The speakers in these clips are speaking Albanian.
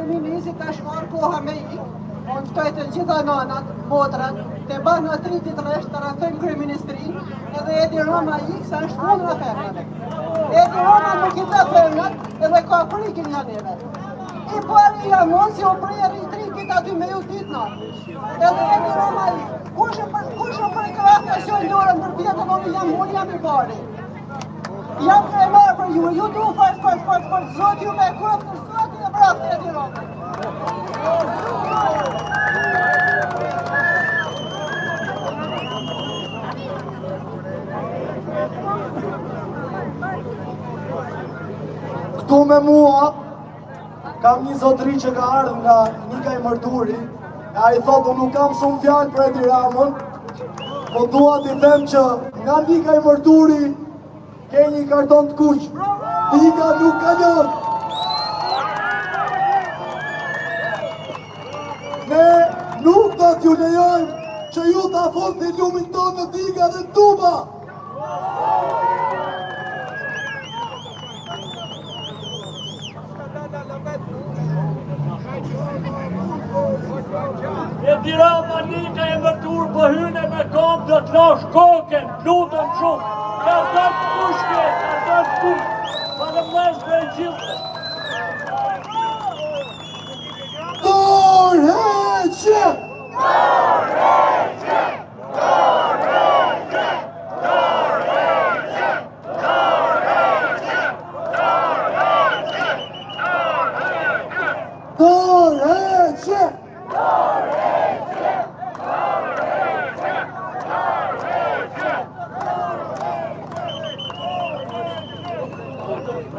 kryeministit tash marrë koha me ikë. Unë ftoj të gjitha nanat, motrat, të banë në 3 ditë rresht të rathojmë kryeministrinë, edhe Edi Rama ikë sa është punë në femnave. Edi Rama nuk i të femnat edhe ka frikin nga neve. I pari jamon si o prejeri 3 ditë aty me ju ditë natë. Edhe Edi Rama ikë. Kush o për kratë në shojnë dorën për vjetën, unë jam i pari. Jam e marë për ju du fort, zot ju me kurët në zot e vratë Edi Rama. Këtu me mua, kam një zotëri që ka ardhë nga Nika i Mërturi, a i thotë, unë nuk kam shumë fjallë për Edi Ramën, po dua t'i them që nga Nika i Mërturi, ke një karton të kuq, Nika nuk ka njën. Ne nuk do t'ju lejojmë që ju t'a fosni lumin tonë në Tika dhe Tuba. Edi Rama Nika e Mërtur po hyne me kam dhe t'lash koken, lutëm shumë, ka dërë pushke, ka dërë pushke, pa në mëzve e gjithë. Dorheqe! Dorheqe! Dorheqe! Dorheqe! Dorheqe! Dorheqe! Dorheqe!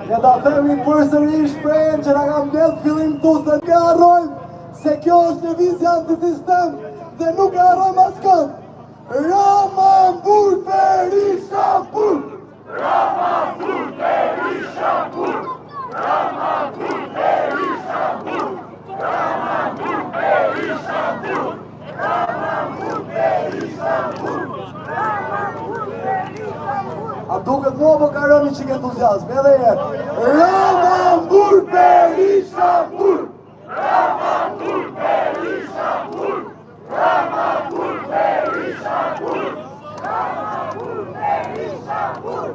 Ne ta themi përsërish shprehjen që na kam dhënë fillim tu se nuk e harrojmë se kjo është lëvizje antisistem dhe nuk e harrojmë askënd. Rama mbur Berisha mbur! Rama mbur Berisha mbur! Rama mbur Berisha mbur! Rama mbur Berisha mbur! Rama mbur Berisha mbur! A duket mua po ka rënë çik entuziazm, edhe herë. Rama mbur Berisha mbur! Rama mbur Berisha mbur! Rama mbur Berisha mbur! Rama mbur Berisha mbur!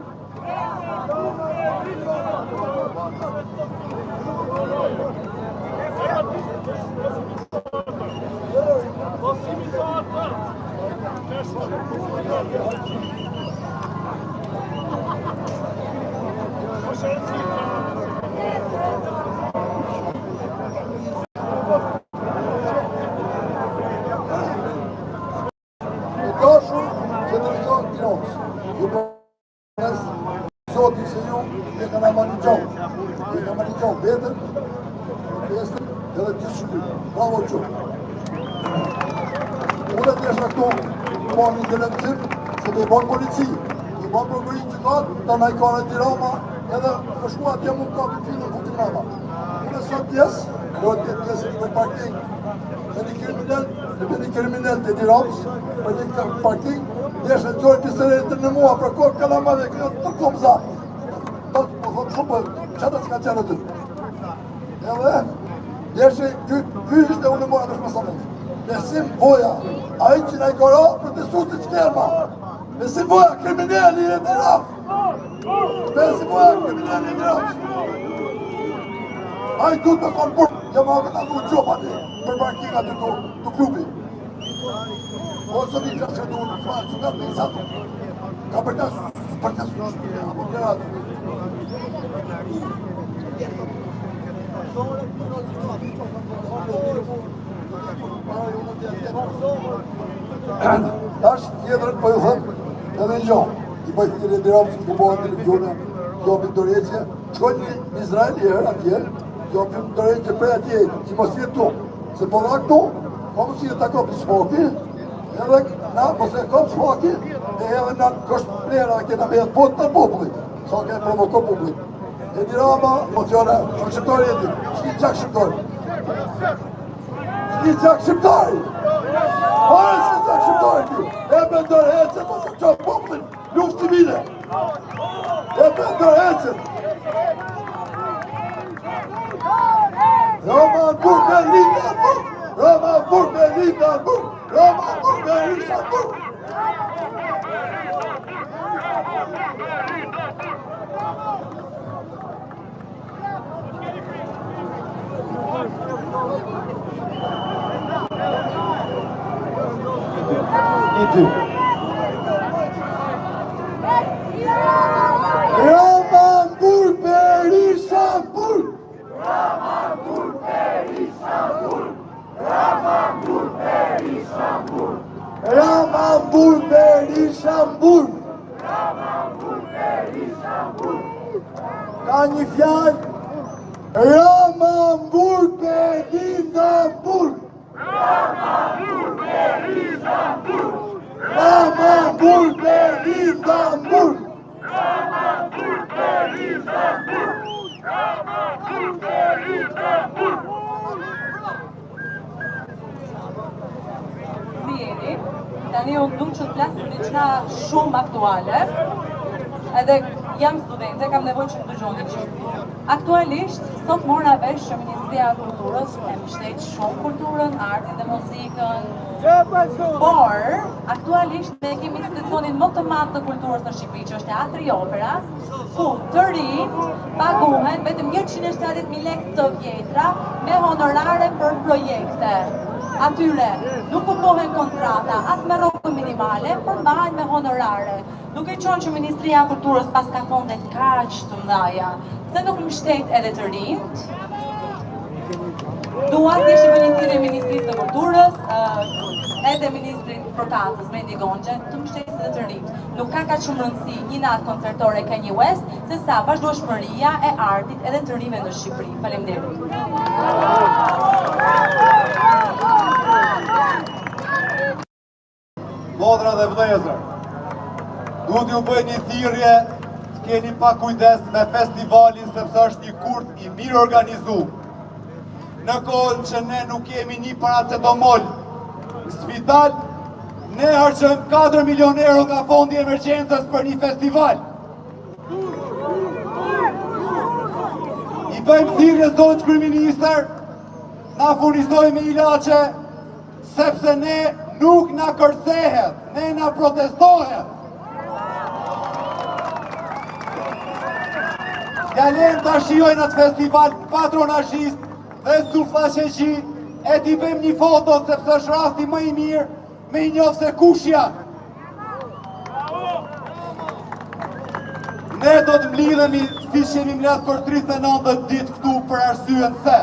Zoti se ju e ka na manigjon vetën, pjesën edhe gjithë shqipin. Bravo që. Unë të jeshtë këtu, i bon një televizim, se të i bon polici, i bon prokurin që ka, të na i ka Edi Rama, edhe në shku atje mund ka këtë filën Futim Rama. Unë sot pjesë, do të jetë pjesë në parking, me një kriminell të Edi Ramës, me një parking, jeshtë në gjojë piserit të në mua, për kohë kalamave, këtë të kom za. Po thotë shumë, qëta s'ka qenë të. Edhe, jeshtë kyshtë e unë mora në shmesamet. Besim Boja, a i që na i kora për të susi që kerma. Besim Boja, kriminelli e Edi Ramës. Besim Boja, kriminelli e Edi Ramës. A i du të me konë burë, jam a këta du gjopa një, për parkinga të klubi. O së një qasë që du në falë, që nga të një satë. Ka për të apo të ratë. Tash tjetërën po ju thëmë edhe një gjohë. I bëjtë një Edi Ramës që kubohën televizione, gjopin të reqje, shkojnë një Izrael i herë atje, gjopin të reqje prej atje, që mos jetë tu. Se po dha këtu, po mos jetë ta kopi s'foki, edhe na, mos e kopi s'foki, e edhe na kështë plera kena me jetë botë të popullit, sa ke provoko publik. Edi Rama, emocione, shqiptari Edi, s'ki gjak shqiptari. S'ki gjak shqiptari! Pare s'ki gjak shqiptari ti! E me ndërhecet, mos e qofë popullin, luft civile! E me ndërhecet! Rama Ka një fjalë, Ramamburg Berlindamburg. Ramamburg Berlindamburg. Ramamburg Berlindamburg. Ramamburg Berlindamburg. Ramamburg Berlindamburg. Si jeni? Tani unë duk që të flasë për diçka shumë aktuale, edhe jam studente, kam nevojë që më dëgjoni që. Aktualisht, sot mora vesh që Ministria e Kulturës e mbështet shumë kulturën, artin dhe muzikën, por aktualisht ne kemi institucionin më të madh të kulturës në Shqipëri, që është Teatri i Operas, ku të rinjt paguhen vetëm 170.000 lekë të vjetra me honorare për projekte. Atyre nuk punojnë kontrata, as me rrogë minimale, por mbahen me honorare. Nuk e qonë që Ministria e Kulturës pas ka fonde kaq të mëdha, se nuk mbështet edhe të rinjt. Dua të ishte vëllëtiri e Ministrisë të Kulturës, edhe Ministrin Protatës, Mendi Gonxhe, të mbështetë edhe të rinjt. Nuk ka kaq shumë rëndësi një natë koncertore Kanye West, se sa vazhdueshmëria e artit edhe të rinjve në Shqipëri. Faleminderit. Vllazëra dhe vëllezër, duhet ju bëj një thirrje të keni pak kujdes me festivalin sepse është një kurt i mirë organizuar. Në kohën që ne nuk kemi një paracetamol në spital, ne harxojmë 4 milion euro nga fondi emergjencës për një festival. I bëjmë thirrje zonë kryeministër, na furnizojmë ilaçe, sepse ne nuk na kërcehet, ne na protestohet. Ja lejmë ta shijojnë atë festival patronazhist dhe suflaqeqi, e t'i bëjmë një foto sepse është rasti më i mirë me i njohë se kush janë. Ne do të mlidhemi si jemi mbledhur për 39 ditë këtu për arsyen se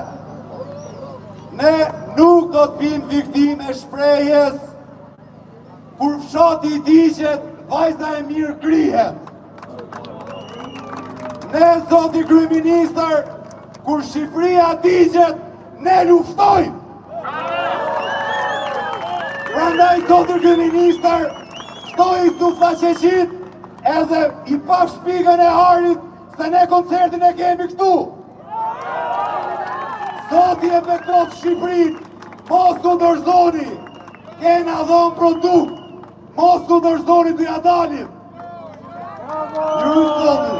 ne nuk do të bim viktimë e shprehjes kur fshati i digjet, vajza e mirë krihet. Ne, zoti kryeministër, kur Shqipëria digjet, ne luftojmë. Prandaj, zoti kryeministër, ftoi suflaqeqit edhe i paf shpikën e harit se ne koncertin e kemi këtu. Zoti e bekot Shqipërit, mos u dorëzoni, kena dhënë produkt, mos u dorëzoni të ja dalim. Ju zoti.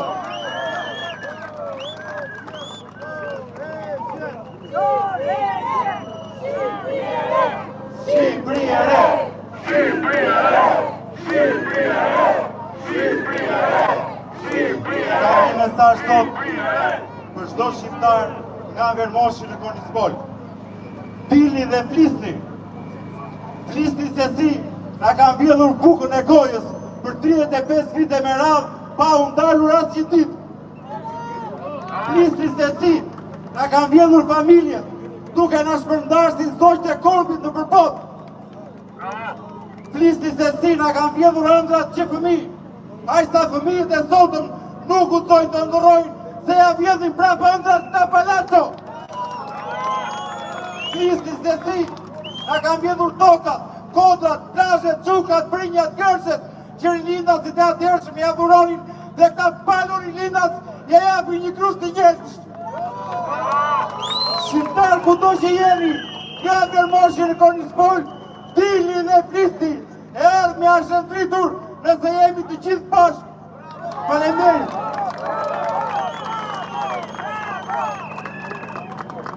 Shqipëria re! Shqipëria re! Shqipëria re! Shqipëria re! Shqipëria re! Ka një mesazh sot për çdo shqiptar nga Vermoshi në Kornispol. Dilni dhe flisni. Flisni se si na kanë vjedhur bukën e gojës për 35 vite me radhë pa u ndalur asnjë ditë. Flisni se si na kanë vjedhur familjet duke na shpërndarë si zogjt e korpit në përbot. Flisni se si na kanë vjedhur ëndrat që fëmijë, aq sa fëmijët e sotëm nuk guxojnë të ndërrojnë se ja vjedhin prapë ëndrat në Palazzo. Flisni se si na kanë vjedhur tokat, kodrat, plazhet, çukat, brinjat, gërset, që rinjindat si të atëhershëm ja dhuronin dhe këta palur rinjindat ja japin një krus të njerëzish. Shqiptar kudo që jeni, nga Vermoshi në Kornispol, dilni dhe flisni, e ardhmë me ashtë dritur nëse jemi të gjithë bashkë. Faleminderit.